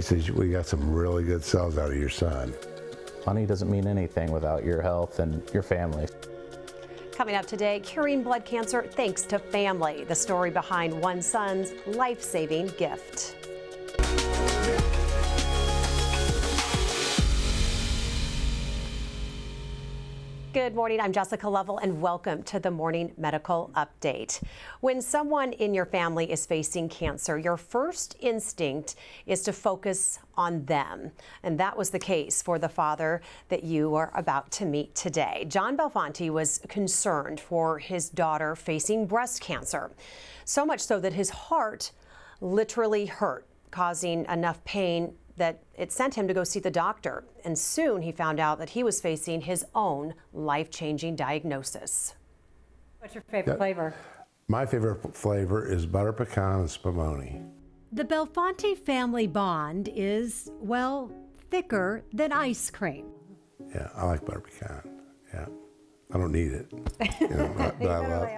He says, we got some really good cells out of your son. Money doesn't mean anything without your health and your family. Coming up today, curing blood cancer thanks to family. The story behind one son's life-saving gift. Good morning, I'm Jessica Lovell and welcome to the Morning Medical Update. When someone in your family is facing cancer, your first instinct is to focus on them. And that was the case for the father that you are about to meet today. John Belfonte was concerned for his daughter facing breast cancer, so much so that his heart literally hurt, causing enough pain that it sent him to go see the doctor. And soon he found out that he was facing his own life-changing diagnosis. What's your favorite flavor? My favorite flavor is butter pecan and spumoni. The Belfonte family bond is, well, thicker than ice cream. Yeah, I like butter pecan. Yeah, I don't need it, but I love it.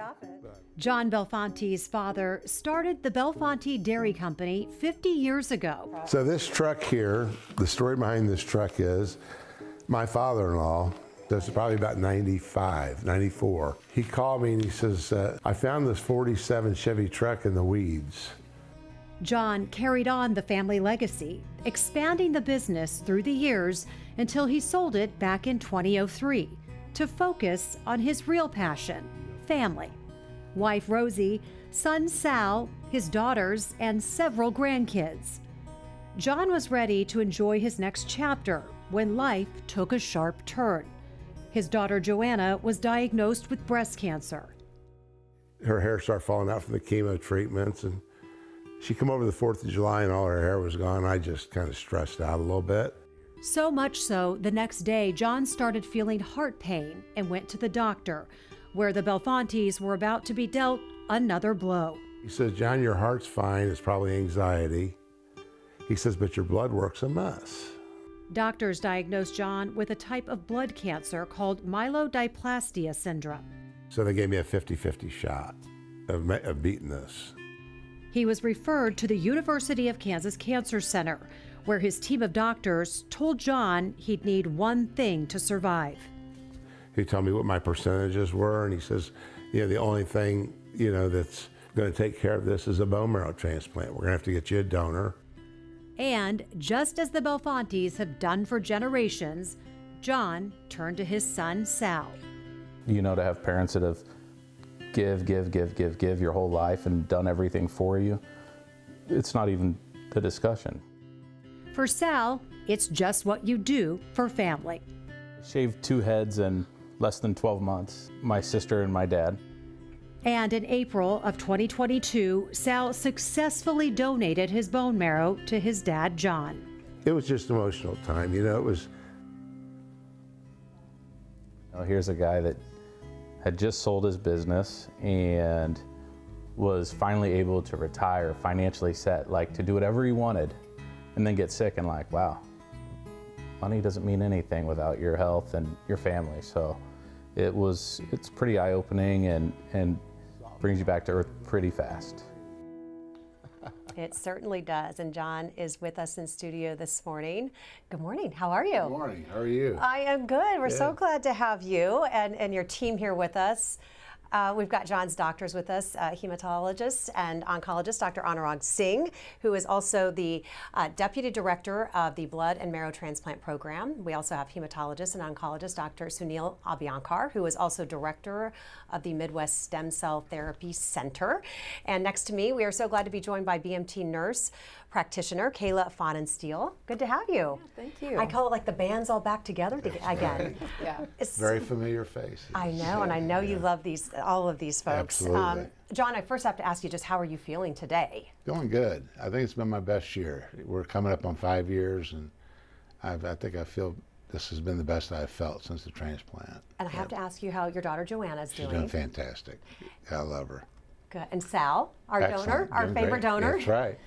John Belfonte's father started the Belfonte Dairy Company 50 years ago. So this truck here, the story behind this truck is my father-in-law, this is probably about 95, 94. He called me and he says, I found this 47 Chevy truck in the weeds. John carried on the family legacy, expanding the business through the years until he sold it back in 2003 to focus on his real passion, family. Wife Rosie, son Sal, his daughters, and several grandkids. John was ready to enjoy his next chapter when life took a sharp turn. His daughter Joanna was diagnosed with breast cancer. Her hair started falling out from the chemo treatments, and she came over the 4th of July and all her hair was gone. I just kind of stressed out a little bit. So much so, the next day, John started feeling heart pain and went to the doctor, where the Belfontes were about to be dealt another blow. He says, John, your heart's fine, it's probably anxiety. He says, but your blood work's a mess. Doctors diagnosed John with a type of blood cancer called myelodysplasia syndrome. So they gave me a 50-50 shot of beating this. He was referred to the University of Kansas Cancer Center, where his team of doctors told John he'd need one thing to survive. He told me what my percentages were, and he says, the only thing, that's going to take care of this is a bone marrow transplant. We're going to have to get you a donor. And just as the Belfontes have done for generations, John turned to his son, Sal. To have parents that have give your whole life and done everything for you, it's not even the discussion. For Sal, it's just what you do for family. Shaved 2 heads in less than 12 months, my sister and my dad. And in April of 2022, Sal successfully donated his bone marrow to his dad, John. It was just an emotional time, it was. Here's a guy that had just sold his business and was finally able to retire, financially set, to do whatever he wanted, and then get sick and wow, money doesn't mean anything without your health and your family. So it's pretty eye-opening and brings you back to earth pretty fast. It certainly does. And John is with us in studio this morning. Good morning. How are you? Good morning. How are you? I am good. We're so glad to have you and your team here with us. We've got John's doctors with us, hematologist and oncologist, Dr. Anurag Singh, who is also the Deputy Director of the Blood and Marrow Transplant Program. We also have hematologist and oncologist, Dr. Sunil Abhyankar, who is also Director of the Midwest Stem Cell Therapy Center. And next to me, we are so glad to be joined by BMT nurse practitioner, Kayla Fahnensteel. Good to have you. Yeah, thank you. I call it like the band's all back together again. Yeah. It's Very familiar face. I know, and I know you love all of these folks. Absolutely. John, I first have to ask you just how are you feeling today? Feeling good. I think it's been my best year. We're coming up on 5 years, and I feel this has been the best I've felt since the transplant. And I have to ask you how your daughter Joanna is doing. She's doing fantastic. I love her. Good. And Sal, our Excellent. donor, our Doing favorite great. donor. That's right.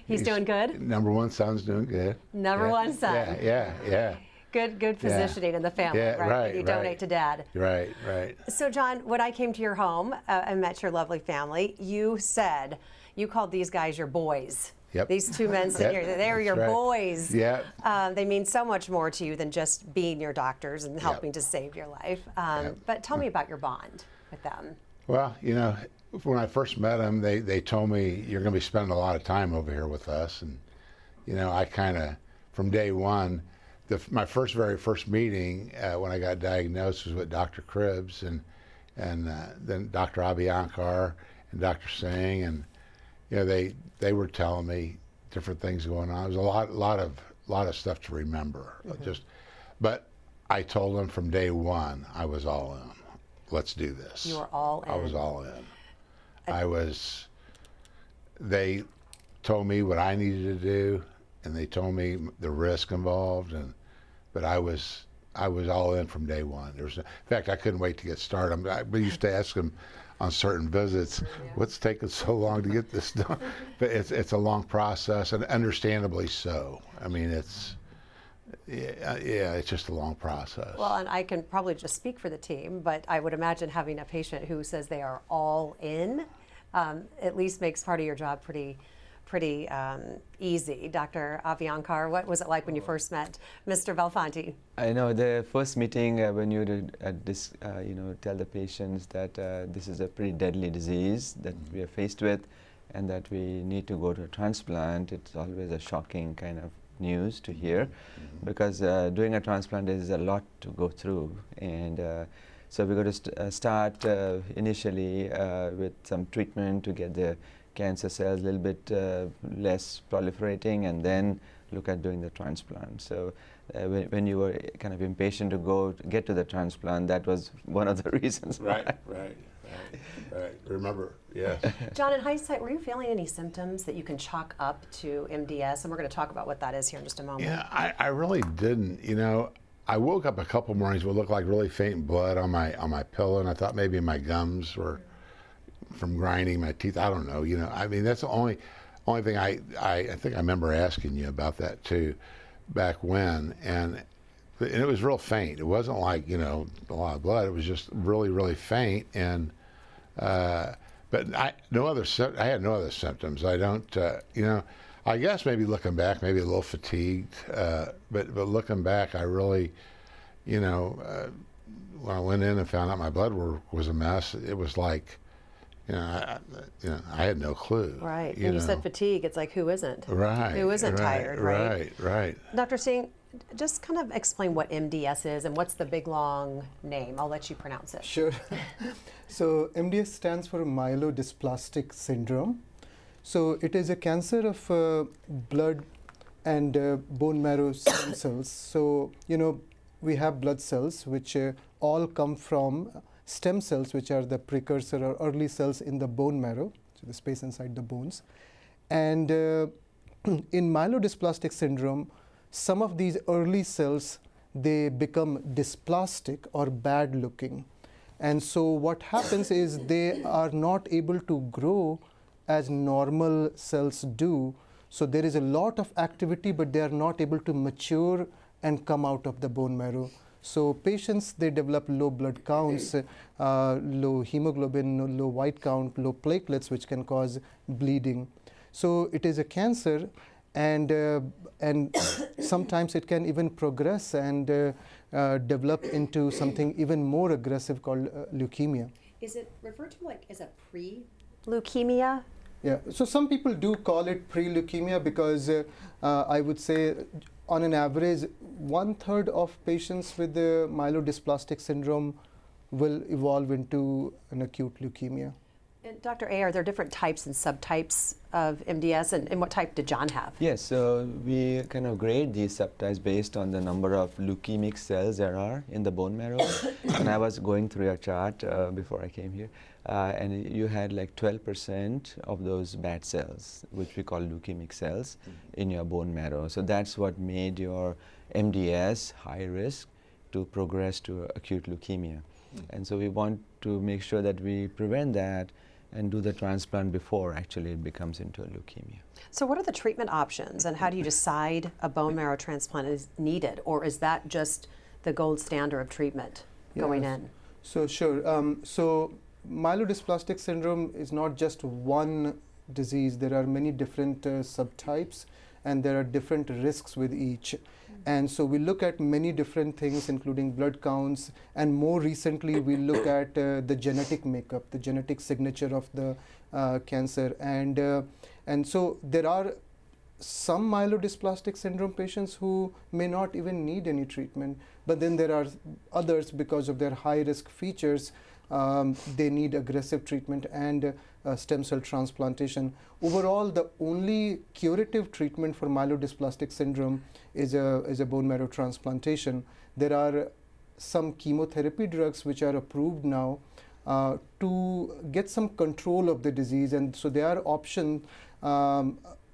He's doing good? Number one son's doing good. Number one son. Yeah. Good positioning in the family, Yeah, right? right, You right. donate to dad. Right. So John, when I came to your home and met your lovely family, you said you called these guys your boys. Yep. These two men sitting Yep, here, they're that's your right. boys. Yeah. They mean so much more to you than just being your doctors and helping to save your life. But tell me about your bond with them. Well, you know, when I first met them, they told me, you're going to be spending a lot of time over here with us. And, you know, I kind of, from day one, my very first meeting when I got diagnosed was with Dr. Cribbs and then Dr. Abhyankar and Dr. Singh. And, you know, they were telling me different things going on. There was a lot of stuff to remember. But I told them from day one, I was all in. Let's do this. You were all in. I was all in. They told me what I needed to do, and they told me the risk involved, but I was all in from day one. In fact, I couldn't wait to get started. I used to ask them on certain visits, what's taking so long to get this done? But it's a long process, and understandably so. I mean, it's just a long process. Well, and I can probably just speak for the team, but I would imagine having a patient who says they are all in at least makes part of your job pretty easy. Dr. Abhyankar, what was it like when you first met Mr. Belfanti? I know the first meeting when you did tell the patients that this is a pretty deadly disease that we are faced with, and that we need to go to a transplant. It's always a shocking kind of news to hear, because doing a transplant is a lot to go through, and so we're going to start initially with some treatment to get the cancer cells a little bit less proliferating, and then look at doing the transplant. So when you were kind of impatient to get to the transplant, that was one of the reasons. Right. Remember, yes. John, in hindsight, were you feeling any symptoms that you can chalk up to MDS? And we're going to talk about what that is here in just a moment. Yeah, I really didn't. You know, I woke up a couple mornings with looked like really faint blood on my pillow, and I thought maybe my gums were from grinding my teeth. I don't know. You know, I mean, that's the only thing I think I remember asking you about that too, back when, and it was real faint. It wasn't like, you know, a lot of blood. It was just really faint, and but I had no other symptoms. I don't, you know. I guess maybe looking back, maybe a little fatigued, but looking back, I really, you know, when I went in and found out my blood work was a mess, it was like, I had no clue. Right. And you said fatigue. It's like, who isn't? Right. Who isn't tired, right? Right. Dr. Singh, just kind of explain what MDS is and what's the big long name. I'll let you pronounce it. Sure. So MDS stands for myelodysplastic syndrome. So it is a cancer of blood and bone marrow stem cells. So, you know, we have blood cells which all come from stem cells, which are the precursor or early cells in the bone marrow, so the space inside the bones. And in myelodysplastic syndrome, some of these early cells, they become dysplastic or bad looking. And so what happens is they are not able to grow as normal cells do. So there is a lot of activity, but they are not able to mature and come out of the bone marrow. So patients, they develop low blood counts, low hemoglobin, low white count, low platelets, which can cause bleeding. So it is a cancer, and sometimes it can even progress and develop into something even more aggressive called leukemia. Is it referred to like as a pre-leukemia? Yeah, so some people do call it pre-leukemia because I would say on an average, 1/3 of patients with the myelodysplastic syndrome will evolve into an acute leukemia. And Dr. A, are there different types and subtypes of MDS, and what type did John have? Yes, so we kind of grade these subtypes based on the number of leukemic cells there are in the bone marrow. And I was going through your chart before I came here, and you had like 12% of those bad cells, which we call leukemic cells, in your bone marrow. So that's what made your MDS high risk to progress to acute leukemia. And so we want to make sure that we prevent that and do the transplant before actually it becomes into a leukemia. So what are the treatment options, and how do you decide a bone marrow transplant is needed, or is that just the gold standard of treatment going in? So sure. So myelodysplastic syndrome is not just one disease, there are many different subtypes, and there are different risks with each. And so we look at many different things, including blood counts, and more recently we look at the genetic makeup, the genetic signature of the cancer. And so there are some myelodysplastic syndrome patients who may not even need any treatment, but then there are others, because of their high risk features, they need aggressive treatment and stem cell transplantation. Overall, the only curative treatment for myelodysplastic syndrome is a bone marrow transplantation. There are some chemotherapy drugs which are approved now to get some control of the disease, and so they are option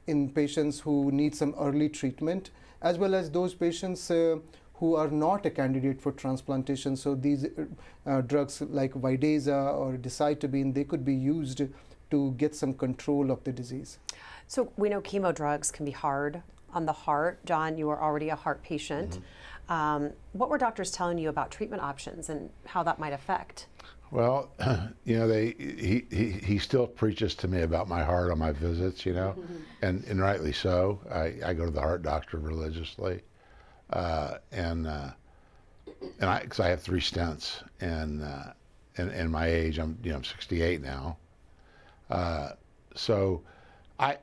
in patients who need some early treatment, as well as those patients who are not a candidate for transplantation. So these drugs like Vidasa or decitabine, they could be used to get some control of the disease. So we know chemo drugs can be hard on the heart. John, you are already a heart patient. What were doctors telling you about treatment options and how that might affect? Well, you know, he still preaches to me about my heart on my visits, you know, and rightly so. I go to the heart doctor religiously, and because I have 3 stents, and my age, I'm 68 now, so I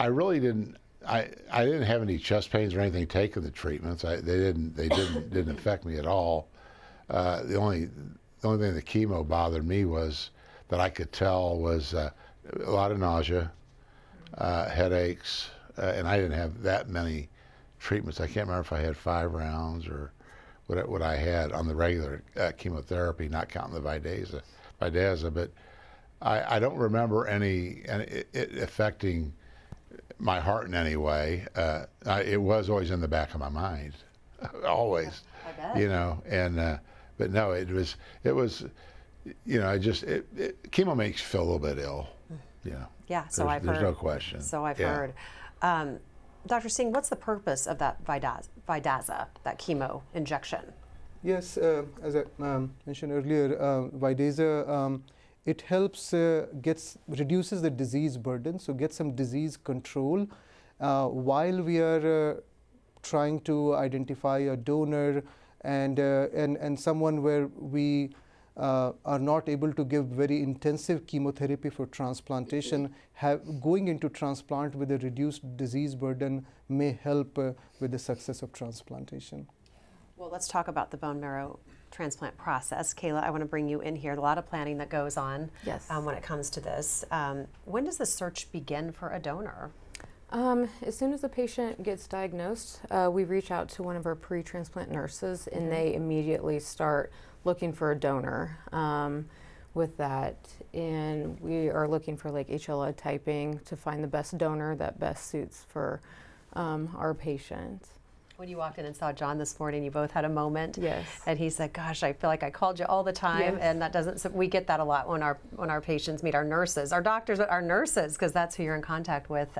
really didn't. I didn't have any chest pains or anything taking the treatments. They didn't affect me at all. The only thing the chemo bothered me was that I could tell was a lot of nausea, headaches, and I didn't have that many treatments. I can't remember if I had 5 rounds or what I had on the regular chemotherapy, not counting the Vidasa. But I don't remember it affecting my heart in any way. It was always in the back of my mind, always. I bet. You know, and but no, it was you know, chemo makes you feel a little bit ill, you know. Yeah, so I've heard. There's no question. So I've Yeah. heard. Dr. Singh, what's the purpose of that Vidasa, that chemo injection? Yes, as I mentioned earlier, Vidasa, it helps reduces the disease burden, so get some disease control while we are trying to identify a donor and someone where we are not able to give very intensive chemotherapy for transplantation. Going into transplant with a reduced disease burden may help with the success of transplantation. Well, let's talk about the bone marrow transplant process. Kayla, I want to bring you in here. A lot of planning that goes on when it comes to this. When does the search begin for a donor? As soon as the patient gets diagnosed, we reach out to one of our pre-transplant nurses, and they immediately start looking for a donor with that. And we are looking for like HLA typing to find the best donor that best suits for our patient. When you walked in and saw John this morning, you both had a moment. Yes. And he said, "Gosh, I feel like I called you all the time." Yes. And that doesn't. So we get that a lot when our patients meet our nurses, our doctors, but our nurses, because that's who you're in contact with.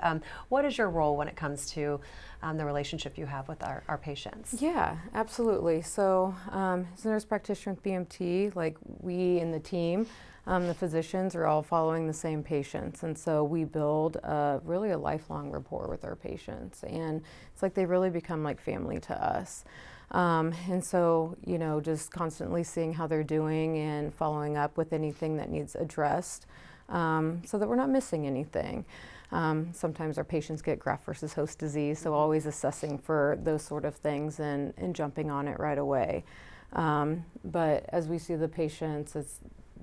What is your role when it comes to the relationship you have with our patients? Yeah, absolutely. So as a nurse practitioner with BMT, like we in the team, the physicians are all following the same patients, and so we build really a lifelong rapport with our patients, and it's like they really become like family to us. And so, you know, just constantly seeing how they're doing and following up with anything that needs addressed so that we're not missing anything. Sometimes our patients get graft versus host disease, so always assessing for those sort of things and jumping on it right away. But as we see the patients,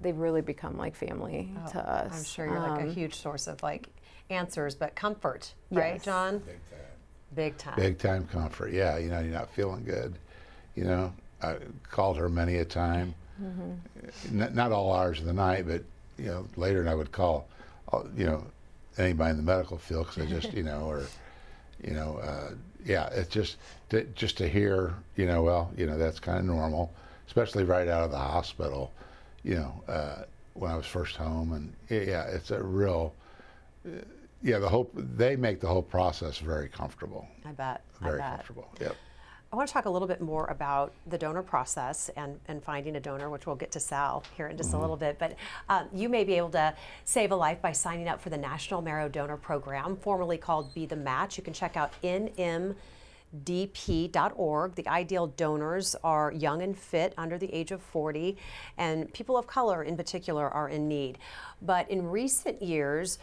they've really become like family to us. I'm sure you're like a huge source of like answers, but comfort, right, Yes. John? Big time. Big time. Big time comfort. Yeah, you know, you're not feeling good. You know, I called her many a time. Not all hours of the night, but you know, later, and I would call, you know, anybody in the medical field because I just, you know, or, you know, yeah, it's just to hear, you know, well, you know, that's kind of normal, especially right out of the hospital, you know, when I was first home, and yeah, it's a real, yeah, they make the whole process very comfortable. I bet. Very I bet. comfortable. Yep. I want to talk a little bit more about the donor process and finding a donor, which we'll get to Sal here in just a little bit. But you may be able to save a life by signing up for the National Marrow Donor Program, formerly called Be the Match. You can check out nmdp.org. The ideal donors are young and fit, under the age of 40, and people of color in particular are in need. But in recent years,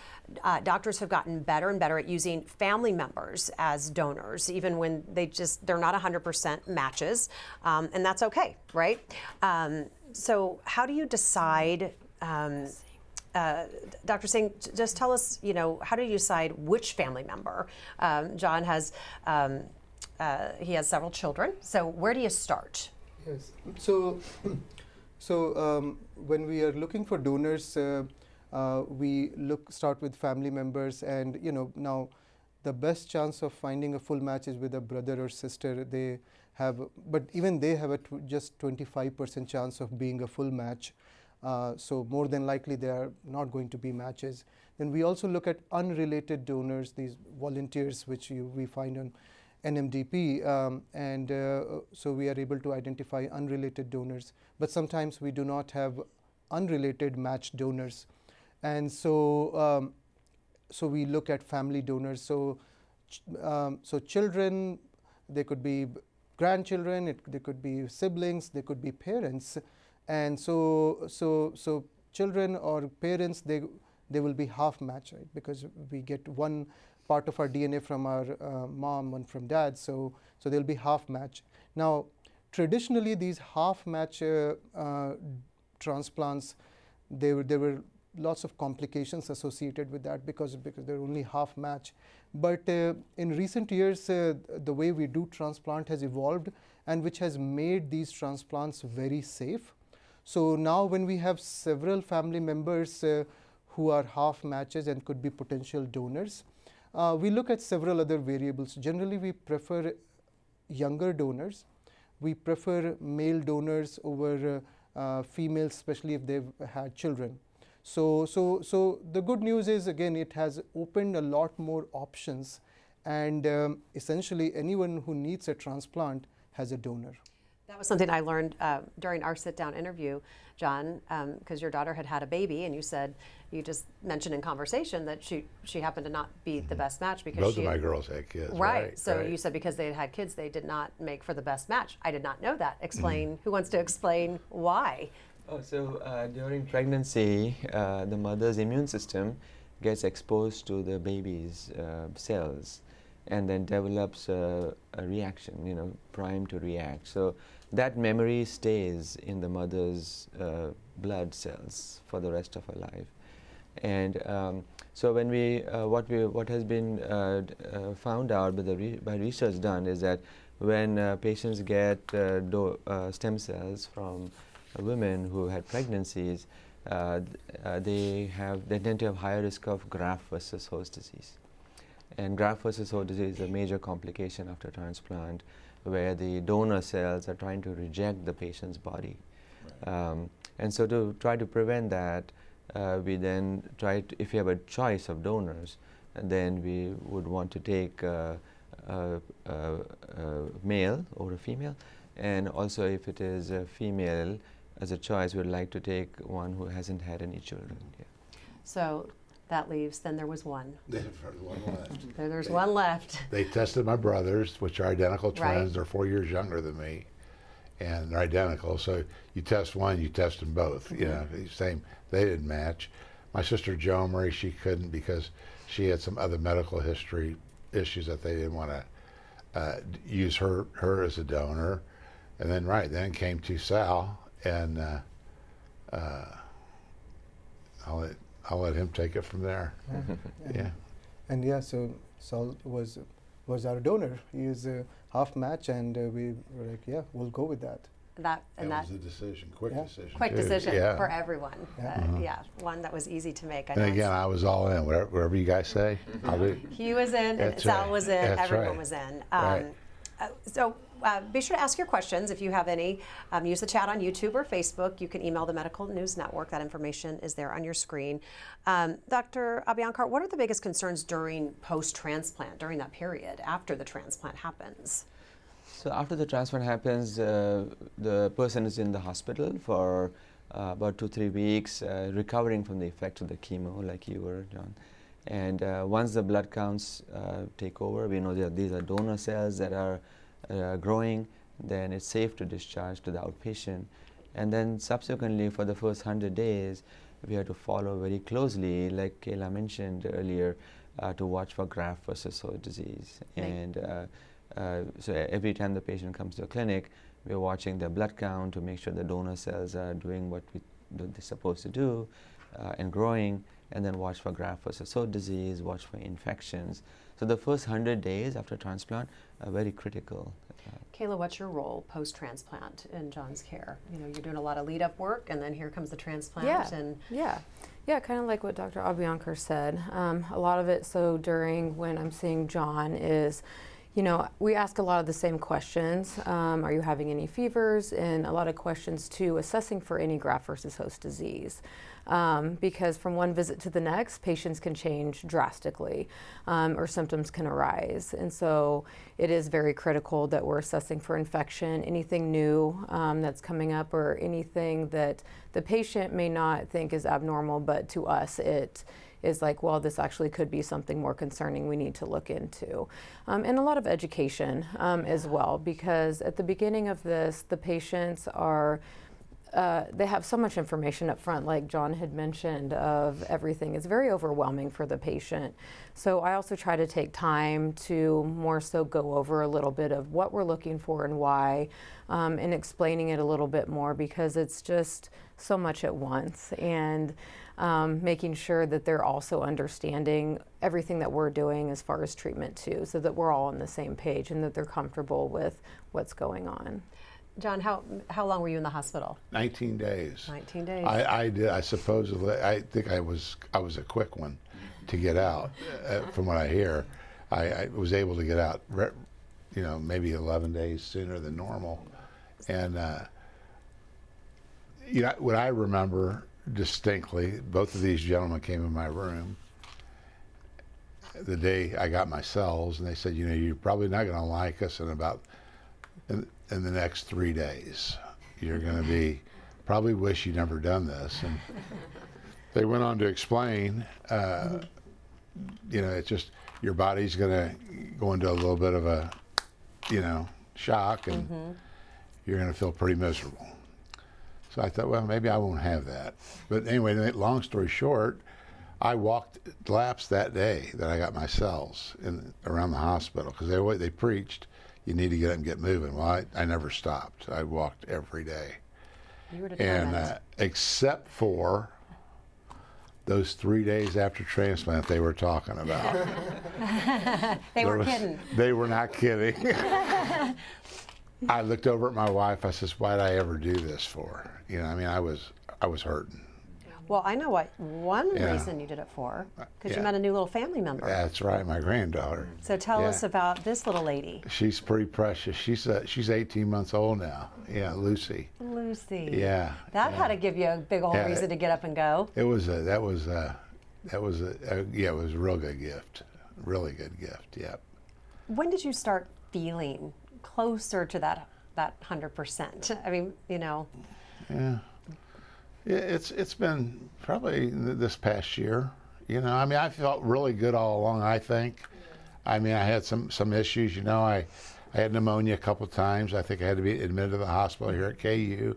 doctors have gotten better and better at using family members as donors, even when they're not 100% matches, and that's okay, right? So how do you decide, Dr. Singh, just tell us, how do you decide which family member? John has, he has several children, so where do you start? Yes. So when we are looking for donors, we start with family members, and now the best chance of finding a full match is with a brother or sister. But even they have just 25% chance of being a full match. So more than likely they are not going to be matches. Then we also look at unrelated donors, these volunteers which we find on NMDP, so we are able to identify unrelated donors. But sometimes we do not have unrelated matched donors, and so we look at family donors. So children, they could be grandchildren, they could be siblings, they could be parents, and so children or parents, they will be half match, right? Because we get one part of our DNA from our mom, one from dad, so they'll be half match. Now, traditionally, these half match transplants, there were lots of complications associated with that because they're only half match. But in recent years, the way we do transplant has evolved, and which has made these transplants very safe. So now when we have several family members who are half matches and could be potential donors, we look at several other variables. Generally, we prefer younger donors. We prefer male donors over females, especially if they've had children. So the good news is, again, it has opened a lot more options, and essentially anyone who needs a transplant has a donor. That was something I learned during our sit-down interview, John, because your daughter had a baby, and you just mentioned in conversation that she happened to not be the best match because Both of my girls had kids. Right. So you said because they had kids, they did not make for the best match. I did not know that. Explain. Who wants to explain why? Oh, so during pregnancy, the mother's immune system gets exposed to the baby's cells, and then develops a reaction, primed to react. So that memory stays in the mother's blood cells for the rest of her life. And so when what has been found out by research done is that when patients get stem cells from women who had pregnancies, they tend to have higher risk of graft versus host disease. And graft versus host disease is a major complication after transplant, where the donor cells are trying to reject the patient's body. Right. And so to try to prevent that, we then if you have a choice of donors, then we would want to take a male over a female. And also if it is a female as a choice, we'd like to take one who hasn't had any children. Yeah. So that leaves, then there was one. There's one left. There's one left. They tested my brothers, which are identical twins. Right. They're 4 years younger than me, and they're identical. So you test one, you test them both. Same. They didn't match. My sister Jo Marie, she couldn't because she had some other medical history issues that they didn't want to use her as a donor. And then came to Sal, and I'll let him take it from there. Yeah. And yeah, so Saul was our donor. He is a half match, and we were like, yeah, we'll go with that. That was a decision, quick decision. Quick decision Yeah. for everyone. One that was easy to make. And again, I was all in. Whatever you guys say, I'll do. He was in, and That's Sal right. was in, That's everyone right. was in. Right. So be sure to ask your questions if you have any. Use the chat on YouTube or Facebook. You can email the Medical News Network. That information is there on your screen. Dr. Abhyankar, what are the biggest concerns during post-transplant, during that period, after the transplant happens? So after the transplant happens, the person is in the hospital for about 2-3 weeks, recovering from the effects of the chemo, like you were, John. And once the blood counts take over, we know that these are donor cells that are growing, then it's safe to discharge to the outpatient. And then subsequently, for the first 100 days, we have to follow very closely, like Kayla mentioned earlier, to watch for graft versus host disease. Right. And so every time the patient comes to a clinic, we're watching their blood count to make sure the donor cells are doing what they're supposed to do and growing, and then watch for graft versus host disease, watch for infections. So the first 100 days after transplant are very critical. Kayla, what's your role post-transplant in John's care? You know, you're doing a lot of lead-up work, and then here comes the transplant. Yeah, kind of like what Dr. Abhyankar said. A lot of it, so during when I'm seeing John is, you know, we ask a lot of the same questions. Are you having any fevers? And a lot of questions too, assessing for any graft versus host disease. Because from one visit to the next, patients can change drastically or symptoms can arise. And so it is very critical that we're assessing for infection, anything new that's coming up or anything that the patient may not think is abnormal, but to us it is like, well, this actually could be something more concerning we need to look into. And a lot of education as well, because at the beginning of this, the patients are they have so much information up front, like John had mentioned, of everything. It's very overwhelming for the patient. So I also try to take time to more so go over a little bit of what we're looking for and why, and explaining it a little bit more, because it's just so much at once. And making sure that they're also understanding everything that we're doing as far as treatment too, so that we're all on the same page and that they're comfortable with what's going on. John, how long were you in the hospital? 19 days. 19 days. I supposedly, I think I was a quick one to get out. From what I hear, I was able to get out, you know, maybe 11 days sooner than normal. And you know, what I remember distinctly, both of these gentlemen came in my room the day I got my cells, and they said, you know, you're probably not going to like us in the next 3 days. You're going to be, probably wish you'd never done this. And they went on to explain, you know, it's just your body's going to go into a little bit of a, you know, shock, and you're going to feel pretty miserable. So I thought, well, maybe I won't have that. But anyway, long story short, I walked laps that day that I got my cells around the hospital, because they preached, you need to get up and get moving. Well, I never stopped. I walked every day. You were determined. And except for those 3 days after transplant they were talking about. They weren't kidding. They were not kidding. I looked over at my wife. I says, "Why'd I ever do this for?" You know, I mean, I was hurting. Well, I know what one Yeah. reason you did it for, because you Yeah. met a new little family member. That's right, my granddaughter. So tell Yeah. us about this little lady. She's pretty precious. She's 18 months old now. Yeah, Lucy. Lucy. Yeah. That yeah. had to give you a big old Yeah. reason to get up and go. It was it was a real good gift. Really good gift. Yep. When did you start feeling closer to that 100%? I mean, you know. Yeah. It's been probably this past year. You know, I mean, I felt really good all along, I think. I mean, I had some issues. You know, I had pneumonia a couple of times. I think I had to be admitted to the hospital here at KU.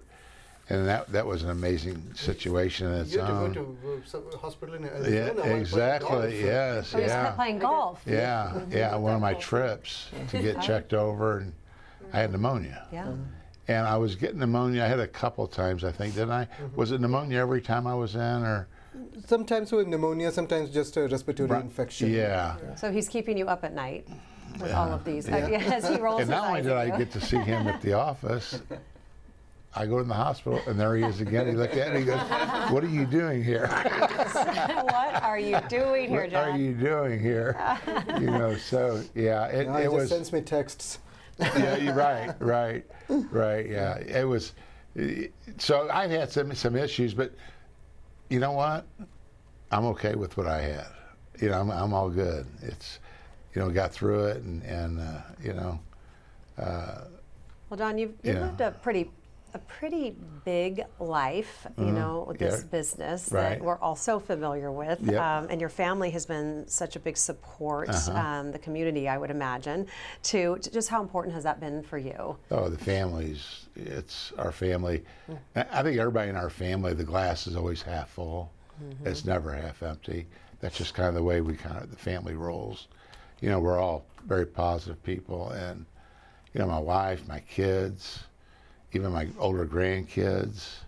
And that was an amazing situation in its You had own. to go to some hospital in Yeah, Arizona while playing exactly. golf. Yes, Oh, you yeah. kept playing golf. Yeah, yeah. One of my trips to get checked over, and I had pneumonia. Yeah. And I was getting pneumonia. I had a couple of times, I think, didn't I? Was it pneumonia every time I was in, or? Sometimes with pneumonia, sometimes just a respiratory infection. Yeah. So he's keeping you up at night with all of these. Yeah. As he rolls And his not only eyes did at I you. get to see him at the office, I go in the hospital, and there he is again. He looked at me, he goes, "What are you doing here? What are you doing here, What John? are you doing here?" You know, so yeah, Now he it just was. sends me texts. Yeah, you're right. Yeah, it was. So I've had some issues, but you know what? I'm okay with what I had. You know, I'm all good. It's, you know, got through it, and you know, Well, John, you've Yeah. lived a pretty big life, you know, with this Yeah. business Right. that we're all so familiar with. Yep. And your family has been such a big support, the community, I would imagine, to just how important has that been for you? Oh, the families. It's our family. I think everybody in our family, the glass is always half full. It's never half empty. That's just kind of the way the family rolls. You know, we're all very positive people, and you know, my wife, my kids, even my older grandkids,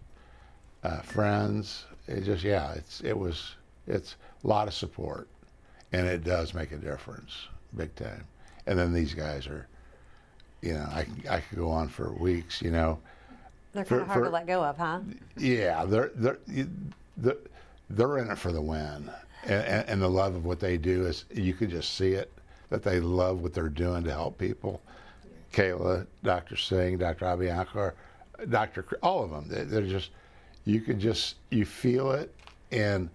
friends. It's a lot of support, and it does make a difference, big time. And then these guys are, you know, I could go on for weeks. You know, They're kind of hard to let go of, huh? yeah, they're in it for the win, and the love of what they do is you could just see it that they love what they're doing to help people. Kayla, Dr. Singh, Dr. Abiyankar, all of them. They're just, you feel it, and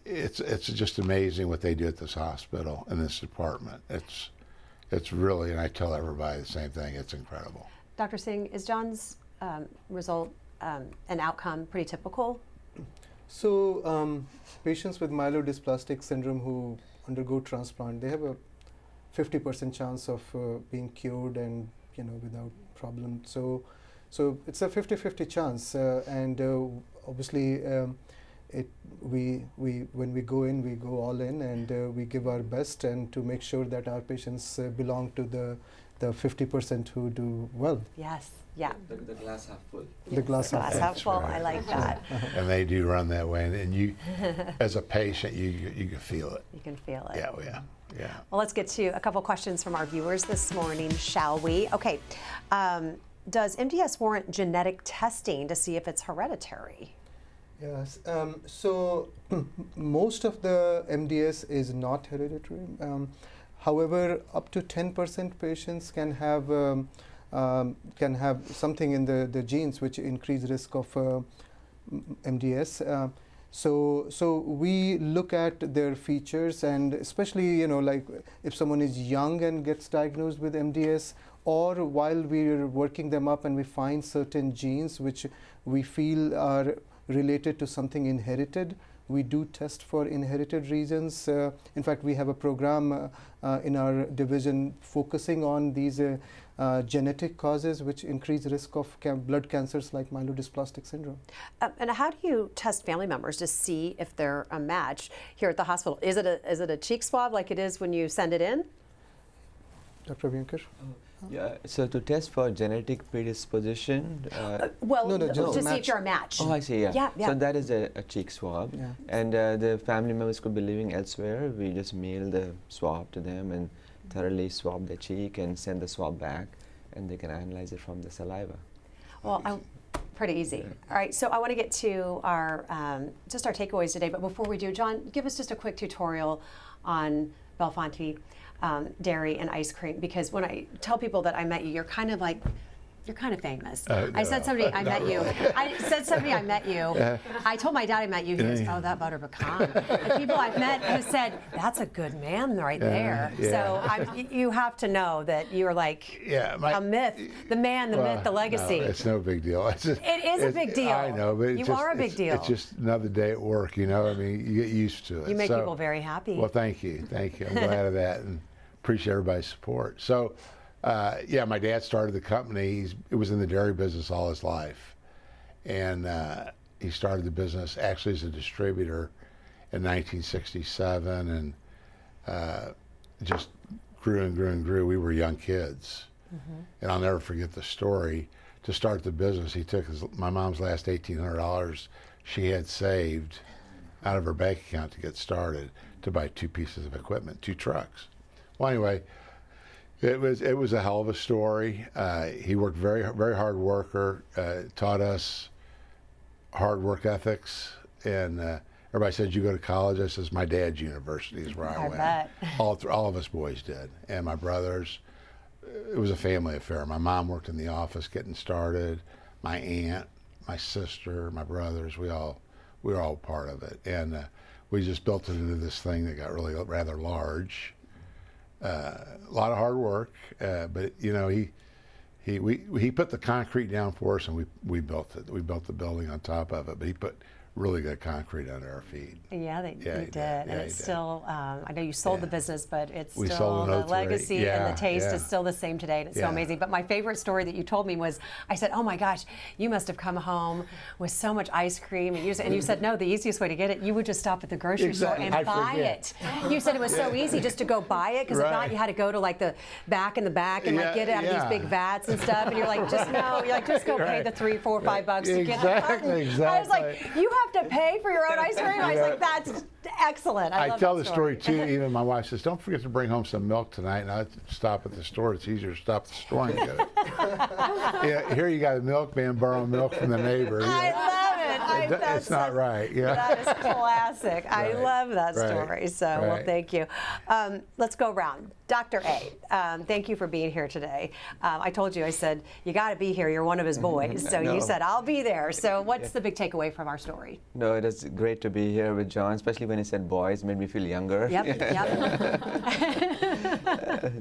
it's just amazing what they do at this hospital in this department. It's really, and I tell everybody the same thing. It's incredible. Dr. Singh, is John's result an outcome pretty typical? So patients with myelodysplastic syndrome who undergo transplant, they have a 50% chance of being cured and, you know, without problem. So it's a 50-50 chance, and obviously when we go in, we go all in, and we give our best, and to make sure that our patients belong to the 50% who do well. Yes. Yeah. The glass half full. The glass half full. half full. right. I like that. And they do run that way, and you, as a patient, you can feel it. You can feel it. Yeah. Well, let's get to a couple questions from our viewers this morning, shall we? Okay. Does MDS warrant genetic testing to see if it's hereditary? Yes. So most of the MDS is not hereditary. However, up to 10% patients can have something in the genes which increase risk of MDS. So we look at their features, and especially, you know, like if someone is young and gets diagnosed with MDS, or while we're working them up and we find certain genes which we feel are related to something inherited, we do test for inherited reasons. In fact, we have a program in our division focusing on these genetic causes which increase risk of blood cancers like myelodysplastic syndrome. And how do you test family members to see if they're a match here at the hospital? Is it a cheek swab like it is when you send it in? Dr. Abiyankar? Yeah, so to test for genetic predisposition. Well, No, just to a see match. if you're a match. Oh, I see, yeah. Yeah. So that is a cheek swab. Yeah. And the family members could be living elsewhere. We just mail the swab to them and thoroughly swab the cheek and send the swab back, and they can analyze it from the saliva. Well, pretty easy. All right, so I want to get to our just our takeaways today, but before we do, John, give us just a quick tutorial on Belfonte dairy and ice cream, because when I tell people that I met you, you're kind of famous. I said somebody I met you. I said somebody I met you. I told my dad I met you. He goes, "Oh, that butter pecan." The people I've met who said, "That's a good man right there." Yeah. So you have to know that you're like a myth, the man, the myth, the legacy. No, it's no big deal. It is a big deal. I know, but You are a big deal. It's just another day at work, you know. I mean, you get used to it. You make people very happy. Well, thank you. I'm glad of that, and appreciate everybody's support. So, my dad started the company. He was in the dairy business all his life, and he started the business actually as a distributor in 1967, and just grew and grew and grew. We were young kids, and I'll never forget the story. To start the business, he took my mom's last $1,800 she had saved out of her bank account to get started to buy 2 pieces of equipment, 2 trucks. Well, anyway, it was a hell of a story. He worked very hard worker, taught us hard work ethics, and everybody said, "You go to college?" I says, "My dad's university is where I went." Bet. All of us boys did, and my brothers. It was a family affair. My mom worked in the office getting started. My aunt, my sister, my brothers, we were all part of it, and we just built it into this thing that got really rather large. a lot of hard work, but you know, he put the concrete down for us, and we built it. We built the building on top of it, but he put really good concrete under our feet. Yeah, you did. Yeah, And it's he did. still, I know you sold the business, but it's We still, sold in the 03. legacy and Yeah, the taste yeah. is still the same today. And it's so Yeah. amazing. But my favorite story that you told me was, I said, oh my gosh, you must have come home with so much ice cream. And you said, no, the easiest way to get it, you would just stop at the grocery Exactly. store and I buy forget. it. You said it was so easy just to go buy it, because if not, Right. you had to go to like the back and get it out of these big vats and stuff. And you're like, just go pay the $3, $4, $5 to get the carton. I was like, you have to pay for your own ice cream? I was like, that's excellent. I love tell that the story too. Even my wife says, "Don't forget to bring home some milk tonight." And I stop at the store. It's easier to stop at the store and get it. Yeah, here you got a milkman borrowing milk from the neighbor. You know. I love it. It's not right. Yeah. That is classic. I Right. love that Right. story. So, well, Right. thank you. Let's go around. Dr. A, thank you for being here today. I told you, I said, you got to be here. You're one of his boys. So No. you said, I'll be there. So what's the big takeaway from our story? No, it is great to be here with John, especially when he said boys, made me feel younger. Yep.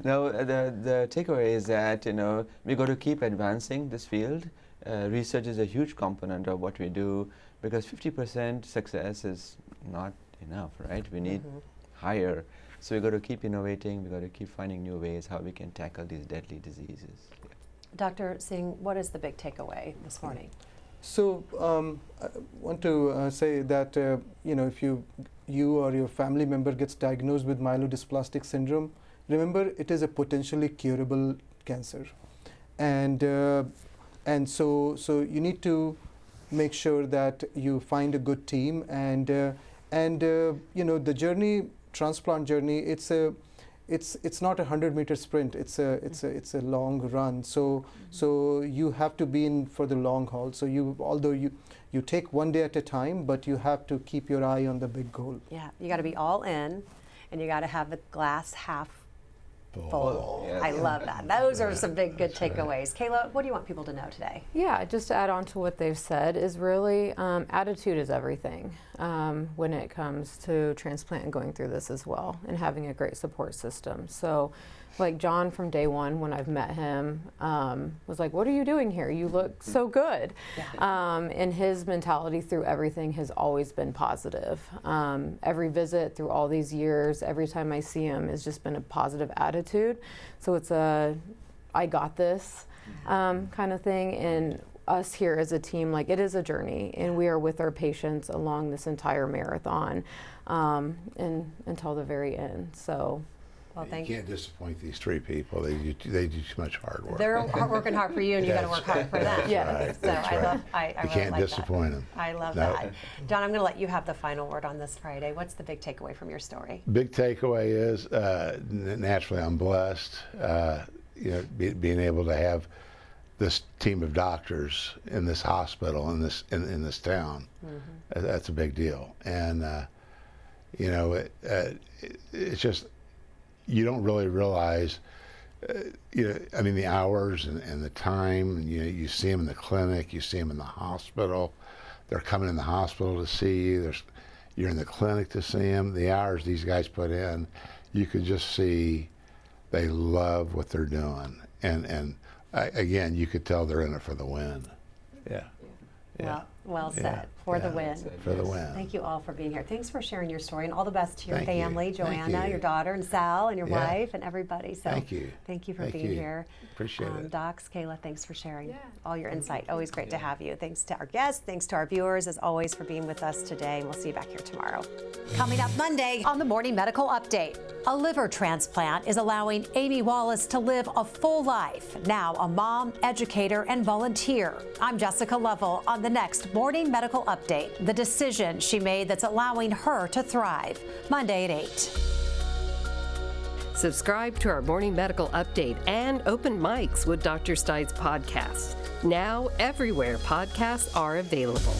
No, the takeaway is that, you know, we got to keep advancing this field. Research is a huge component of what we do, because 50% success is not enough, right? We need higher. So we got to keep innovating. We got to keep finding new ways how we can tackle these deadly diseases. Yeah. Dr. Singh, what is the big takeaway this morning? So I want to say that if you or your family member gets diagnosed with myelodysplastic syndrome, remember it is a potentially curable cancer, and so you need to make sure that you find a good team, and the transplant journey, it's not a 100-meter sprint. It's a long run. So you have to be in for the long haul. So although you take one day at a time, but you have to keep your eye on the big goal. Yeah, you got to be all in, and you got to have the glass half full. Yes. I love that. Those are some big good takeaways. Kayla, what do you want people to know today? Yeah, just to add on to what they've said is really attitude is everything when it comes to transplant and going through this as well, and having a great support system. So like John from day one when I've met him was like, what are you doing here? You look so good. And his mentality through everything has always been positive. Every visit through all these years, every time I see him, has just been a positive attitude. So it's a, I got this kind of thing. And us here as a team, like, it is a journey, and we are with our patients along this entire marathon and until the very end. So. Well, thank You can't disappoint these three people. They do too much hard work. They're working hard for you, and you got to work hard for them. Yeah. Right, So that's I right. love. I You really can't like disappoint that. them. I love No. that. John, I'm going to let you have the final word on this Friday. What's the big takeaway from your story? Big takeaway is naturally I'm blessed. Being able to have this team of doctors in this hospital in this town. That's a big deal, and it's just, you don't really realize, the hours and the time. You see them in the clinic, you see them in the hospital. They're coming in the hospital to see you. You're in the clinic to see them. The hours these guys put in, you could just see they love what they're doing. And again, you could tell they're in it for the win. Yeah. Well said. Yeah. For the Yeah. win. For the win. Thank you all for being here. Thanks for sharing your story, and all the best to your Thank you. family, Thank Joanna, you. your daughter, and Sal, and your Yeah. wife, and everybody. So Thank you. Thank you for Thank being you. here. Appreciate it. Docs, Kayla, thanks for sharing all your insight. Always great to have you. Thanks to our guests. Thanks to our viewers, as always, for being with us today. We'll see you back here tomorrow. Coming up Monday on the Morning Medical Update, a liver transplant is allowing Amy Wallace to live a full life. Now a mom, educator, and volunteer. I'm Jessica Lovell on the next Morning Medical Update. The decision she made that's allowing her to thrive. Monday at 8. Subscribe to our Morning Medical Update and Open Mics with Dr. Stites podcast. Now everywhere podcasts are available.